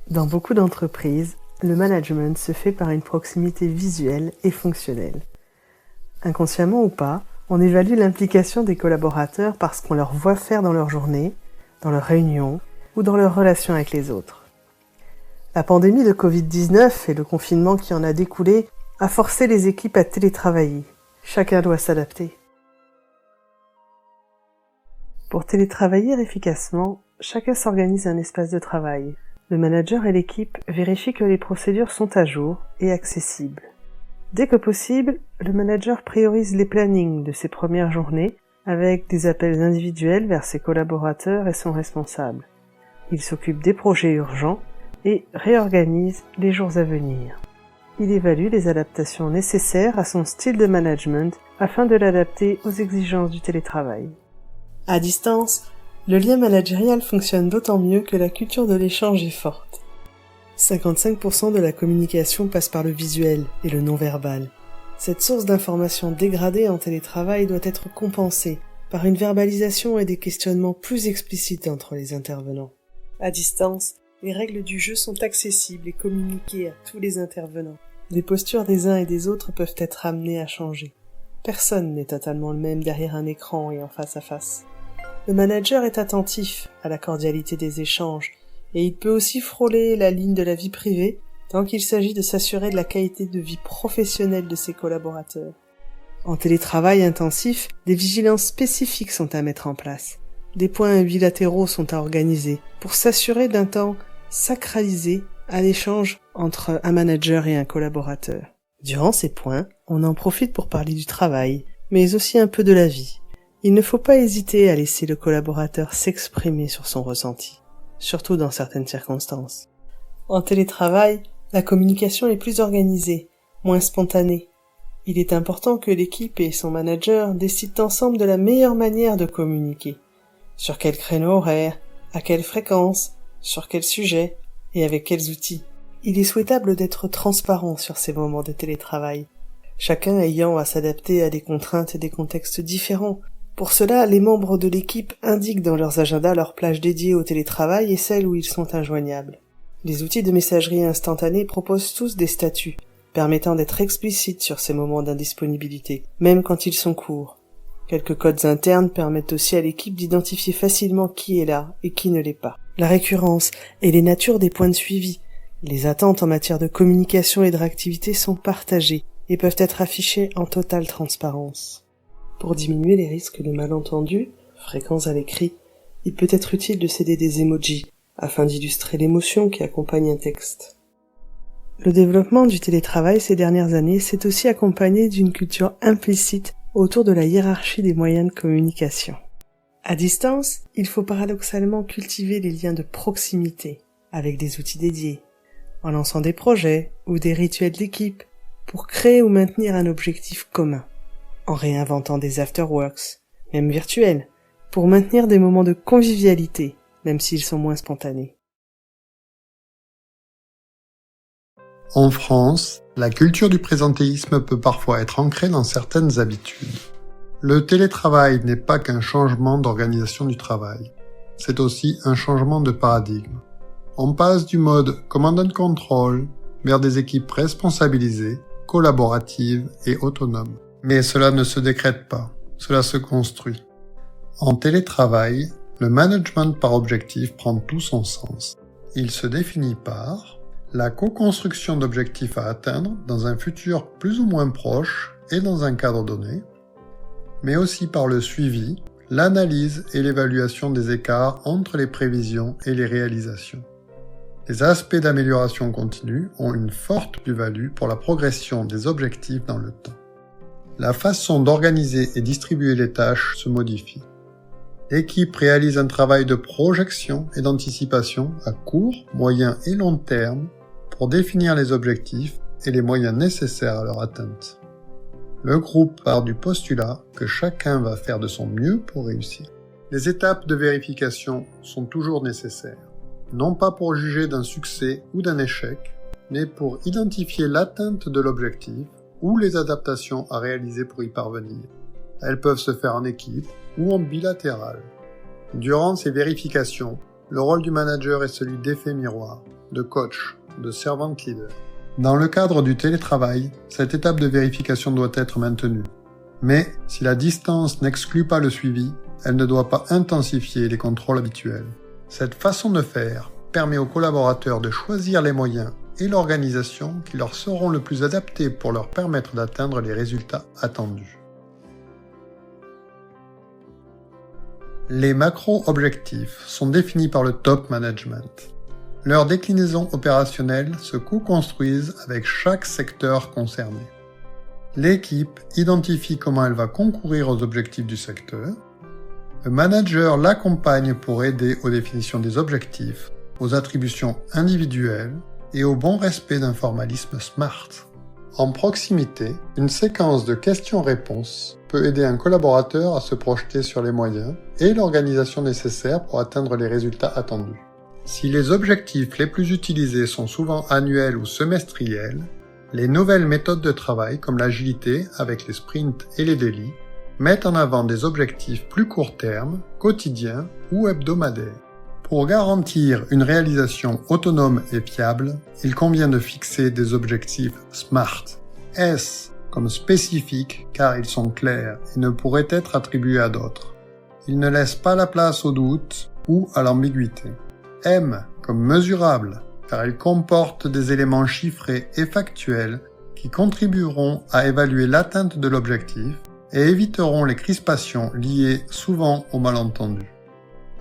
Dans beaucoup d'entreprises, le management se fait par une proximité visuelle et fonctionnelle. Inconsciemment ou pas, on évalue l'implication des collaborateurs parce qu'on leur voit faire dans leur journée, dans leurs réunions ou dans leurs relations avec les autres. La pandémie de Covid-19 et le confinement qui en a découlé a forcé les équipes à télétravailler. Chacun doit s'adapter. Pour télétravailler efficacement, chacun s'organise un espace de travail. Le manager et l'équipe vérifient que les procédures sont à jour et accessibles. Dès que possible, le manager priorise les plannings de ses premières journées avec des appels individuels vers ses collaborateurs et son responsable. Il s'occupe des projets urgents et réorganise les jours à venir. Il évalue les adaptations nécessaires à son style de management afin de l'adapter aux exigences du télétravail. À distance, le lien managérial fonctionne d'autant mieux que la culture de l'échange est forte. 55% de la communication passe par le visuel et le non-verbal. Cette source d'informations dégradée en télétravail doit être compensée par une verbalisation et des questionnements plus explicites entre les intervenants. À distance, les règles du jeu sont accessibles et communiquées à tous les intervenants. Les postures des uns et des autres peuvent être amenées à changer. Personne n'est totalement le même derrière un écran et en face à face. Le manager est attentif à la cordialité des échanges et il peut aussi frôler la ligne de la vie privée tant qu'il s'agit de s'assurer de la qualité de vie professionnelle de ses collaborateurs. En télétravail intensif, des vigilances spécifiques sont à mettre en place. Des points bilatéraux sont à organiser pour s'assurer d'un temps sacralisé à l'échange entre un manager et un collaborateur. Durant ces points, on en profite pour parler du travail, mais aussi un peu de la vie. Il ne faut pas hésiter à laisser le collaborateur s'exprimer sur son ressenti, surtout dans certaines circonstances. En télétravail, la communication est plus organisée, moins spontanée. Il est important que l'équipe et son manager décident ensemble de la meilleure manière de communiquer. Sur quel créneau horaire, à quelle fréquence, sur quel sujet et avec quels outils. Il est souhaitable d'être transparent sur ces moments de télétravail, chacun ayant à s'adapter à des contraintes et des contextes différents. Pour cela, les membres de l'équipe indiquent dans leurs agendas leurs plages dédiées au télétravail et celles où ils sont injoignables. Les outils de messagerie instantanée proposent tous des statuts, permettant d'être explicites sur ces moments d'indisponibilité, même quand ils sont courts. Quelques codes internes permettent aussi à l'équipe d'identifier facilement qui est là et qui ne l'est pas. La récurrence et les natures des points de suivi, les attentes en matière de communication et de réactivité sont partagées et peuvent être affichées en totale transparence. Pour diminuer les risques de malentendus, fréquents à l'écrit, il peut être utile de céder des emojis afin d'illustrer l'émotion qui accompagne un texte. Le développement du télétravail ces dernières années s'est aussi accompagné d'une culture implicite autour de la hiérarchie des moyens de communication. À distance, il faut paradoxalement cultiver les liens de proximité avec des outils dédiés, en lançant des projets ou des rituels d'équipe pour créer ou maintenir un objectif commun, en réinventant des afterworks, même virtuels, pour maintenir des moments de convivialité, même s'ils sont moins spontanés. En France, la culture du présentéisme peut parfois être ancrée dans certaines habitudes. Le télétravail n'est pas qu'un changement d'organisation du travail, c'est aussi un changement de paradigme. On passe du mode command and control vers des équipes responsabilisées, collaboratives et autonomes. Mais cela ne se décrète pas, cela se construit. En télétravail, le management par objectif prend tout son sens. Il se définit par la co-construction d'objectifs à atteindre dans un futur plus ou moins proche et dans un cadre donné, mais aussi par le suivi, l'analyse et l'évaluation des écarts entre les prévisions et les réalisations. Les aspects d'amélioration continue ont une forte plus-value pour la progression des objectifs dans le temps. La façon d'organiser et distribuer les tâches se modifie. L'équipe réalise un travail de projection et d'anticipation à court, moyen et long terme pour définir les objectifs et les moyens nécessaires à leur atteinte. Le groupe part du postulat que chacun va faire de son mieux pour réussir. Les étapes de vérification sont toujours nécessaires, non pas pour juger d'un succès ou d'un échec, mais pour identifier l'atteinte de l'objectif ou les adaptations à réaliser pour y parvenir. Elles peuvent se faire en équipe ou en bilatéral. Durant ces vérifications, le rôle du manager est celui d'effet miroir, de coach, de servant leader. Dans le cadre du télétravail, cette étape de vérification doit être maintenue. Mais si la distance n'exclut pas le suivi, elle ne doit pas intensifier les contrôles habituels. Cette façon de faire permet aux collaborateurs de choisir les moyens et l'organisation qui leur seront le plus adaptés pour leur permettre d'atteindre les résultats attendus. Les macro-objectifs sont définis par le top management. Leurs déclinaisons opérationnelles se co-construisent avec chaque secteur concerné. L'équipe identifie comment elle va concourir aux objectifs du secteur. Le manager l'accompagne pour aider aux définitions des objectifs, aux attributions individuelles et au bon respect d'un formalisme SMART. En proximité, une séquence de questions-réponses peut aider un collaborateur à se projeter sur les moyens et l'organisation nécessaire pour atteindre les résultats attendus. Si les objectifs les plus utilisés sont souvent annuels ou semestriels, les nouvelles méthodes de travail comme l'agilité avec les sprints et les daily mettent en avant des objectifs plus court terme, quotidiens ou hebdomadaires. Pour garantir une réalisation autonome et fiable, il convient de fixer des objectifs SMART. S comme spécifiques car ils sont clairs et ne pourraient être attribués à d'autres. Ils ne laissent pas la place au doute ou à l'ambiguïté. M comme mesurable car ils comportent des éléments chiffrés et factuels qui contribueront à évaluer l'atteinte de l'objectif et éviteront les crispations liées souvent aux malentendus.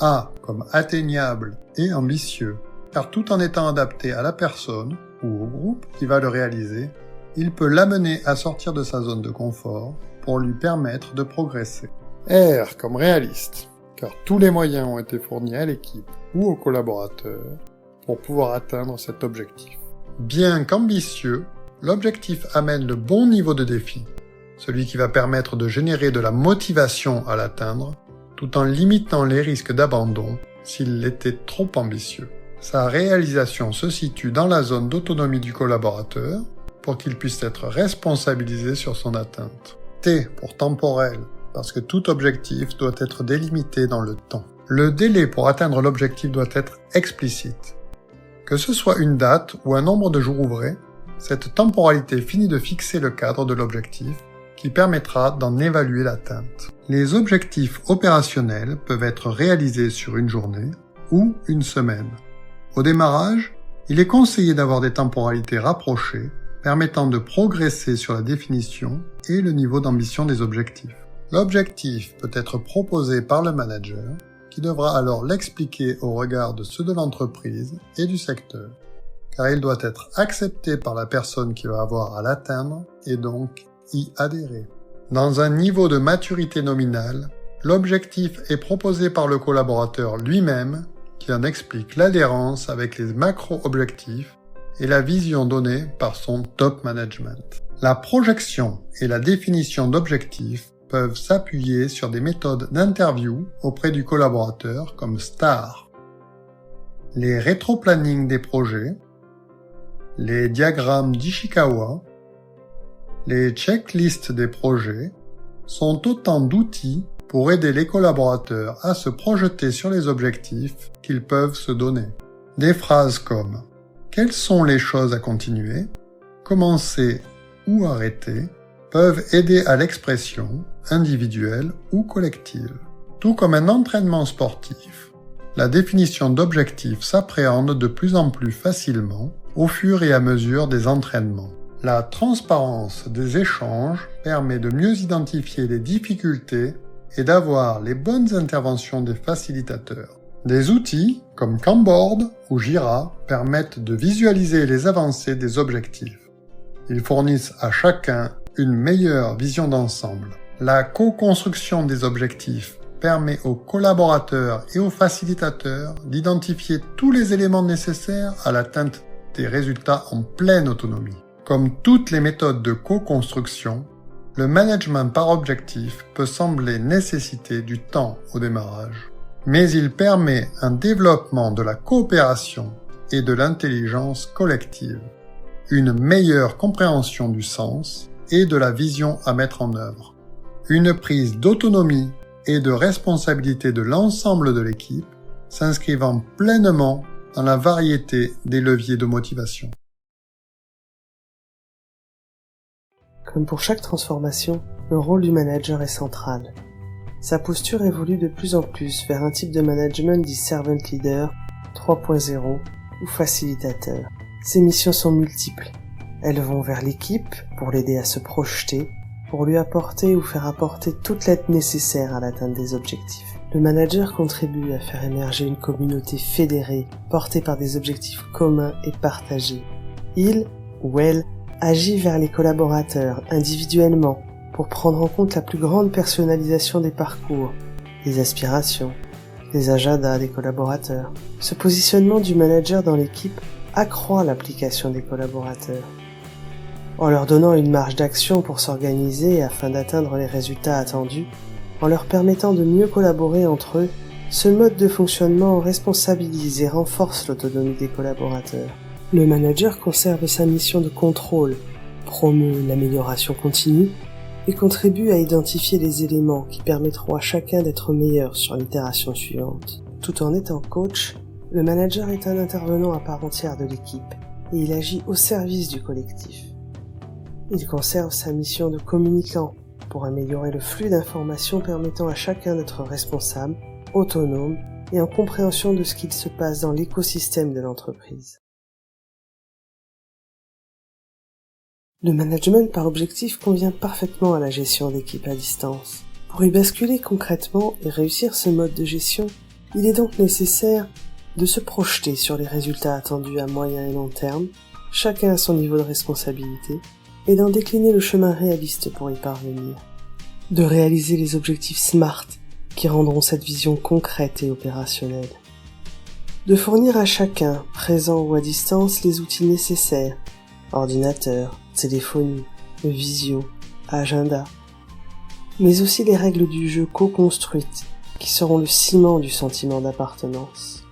A comme atteignable et ambitieux, car tout en étant adapté à la personne ou au groupe qui va le réaliser, il peut l'amener à sortir de sa zone de confort pour lui permettre de progresser. R comme réaliste, car tous les moyens ont été fournis à l'équipe ou aux collaborateurs pour pouvoir atteindre cet objectif. Bien qu'ambitieux, l'objectif amène le bon niveau de défi, celui qui va permettre de générer de la motivation à l'atteindre, tout en limitant les risques d'abandon s'il était trop ambitieux. Sa réalisation se situe dans la zone d'autonomie du collaborateur pour qu'il puisse être responsabilisé sur son atteinte. T pour temporel, parce que tout objectif doit être délimité dans le temps. Le délai pour atteindre l'objectif doit être explicite. Que ce soit une date ou un nombre de jours ouvrés, cette temporalité finit de fixer le cadre de l'objectif qui permettra d'en évaluer l'atteinte. Les objectifs opérationnels peuvent être réalisés sur une journée ou une semaine. Au démarrage, il est conseillé d'avoir des temporalités rapprochées permettant de progresser sur la définition et le niveau d'ambition des objectifs. L'objectif peut être proposé par le manager qui devra alors l'expliquer au regard de ceux de l'entreprise et du secteur, car il doit être accepté par la personne qui va avoir à l'atteindre et donc y adhérer. Dans un niveau de maturité nominale, l'objectif est proposé par le collaborateur lui-même qui en explique l'adhérence avec les macro-objectifs et la vision donnée par son top management. La projection et la définition d'objectifs peuvent s'appuyer sur des méthodes d'interview auprès du collaborateur comme STAR. Les rétro-planning des projets, les diagrammes d'Ishikawa, les checklists des projets sont autant d'outils pour aider les collaborateurs à se projeter sur les objectifs qu'ils peuvent se donner. Des phrases comme « Quelles sont les choses à continuer ?», « Commencer ou arrêter » peuvent aider à l'expression individuelle ou collective. Tout comme un entraînement sportif, la définition d'objectifs s'appréhende de plus en plus facilement au fur et à mesure des entraînements. La transparence des échanges permet de mieux identifier les difficultés et d'avoir les bonnes interventions des facilitateurs. Des outils comme Kanboard ou Jira permettent de visualiser les avancées des objectifs. Ils fournissent à chacun une meilleure vision d'ensemble. La co-construction des objectifs permet aux collaborateurs et aux facilitateurs d'identifier tous les éléments nécessaires à l'atteinte des résultats en pleine autonomie. Comme toutes les méthodes de co-construction, le management par objectif peut sembler nécessiter du temps au démarrage, mais il permet un développement de la coopération et de l'intelligence collective, une meilleure compréhension du sens et de la vision à mettre en œuvre, une prise d'autonomie et de responsabilité de l'ensemble de l'équipe s'inscrivant pleinement dans la variété des leviers de motivation. Comme pour chaque transformation, le rôle du manager est central. Sa posture évolue de plus en plus vers un type de management dit servant leader 3.0 ou facilitateur. Ses missions sont multiples. Elles vont vers l'équipe pour l'aider à se projeter, pour lui apporter ou faire apporter toute l'aide nécessaire à l'atteinte des objectifs. Le manager contribue à faire émerger une communauté fédérée, portée par des objectifs communs et partagés. Il ou elle agit vers les collaborateurs individuellement pour prendre en compte la plus grande personnalisation des parcours, des aspirations, des agendas des collaborateurs. Ce positionnement du manager dans l'équipe accroît l'application des collaborateurs, en leur donnant une marge d'action pour s'organiser afin d'atteindre les résultats attendus, en leur permettant de mieux collaborer entre eux. Ce mode de fonctionnement responsabilise et renforce l'autonomie des collaborateurs. Le manager conserve sa mission de contrôle, promeut l'amélioration continue et contribue à identifier les éléments qui permettront à chacun d'être meilleur sur l'itération suivante. Tout en étant coach, le manager est un intervenant à part entière de l'équipe et il agit au service du collectif. Il conserve sa mission de communicant pour améliorer le flux d'informations permettant à chacun d'être responsable, autonome et en compréhension de ce qu'il se passe dans l'écosystème de l'entreprise. Le management par objectif convient parfaitement à la gestion d'équipe à distance. Pour y basculer concrètement et réussir ce mode de gestion, il est donc nécessaire de se projeter sur les résultats attendus à moyen et long terme, chacun à son niveau de responsabilité, et d'en décliner le chemin réaliste pour y parvenir. De réaliser les objectifs SMART qui rendront cette vision concrète et opérationnelle. De fournir à chacun, présent ou à distance, les outils nécessaires, ordinateur, téléphonie, visio, agenda, mais aussi les règles du jeu co-construites qui seront le ciment du sentiment d'appartenance.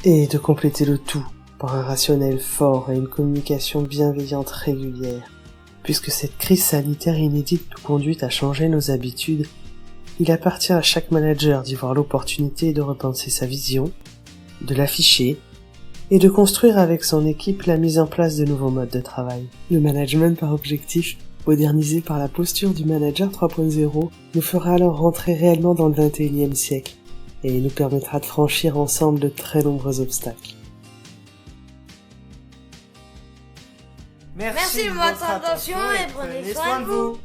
Et de compléter le tout par un rationnel fort et une communication bienveillante régulière. Puisque cette crise sanitaire inédite nous conduit à changer nos habitudes, il appartient à chaque manager d'y voir l'opportunité de repenser sa vision, de l'afficher, et de construire avec son équipe la mise en place de nouveaux modes de travail. Le management par objectif, modernisé par la posture du manager 3.0, nous fera alors rentrer réellement dans le 21e siècle, et nous permettra de franchir ensemble de très nombreux obstacles. Merci de votre attention et prenez soin de vous.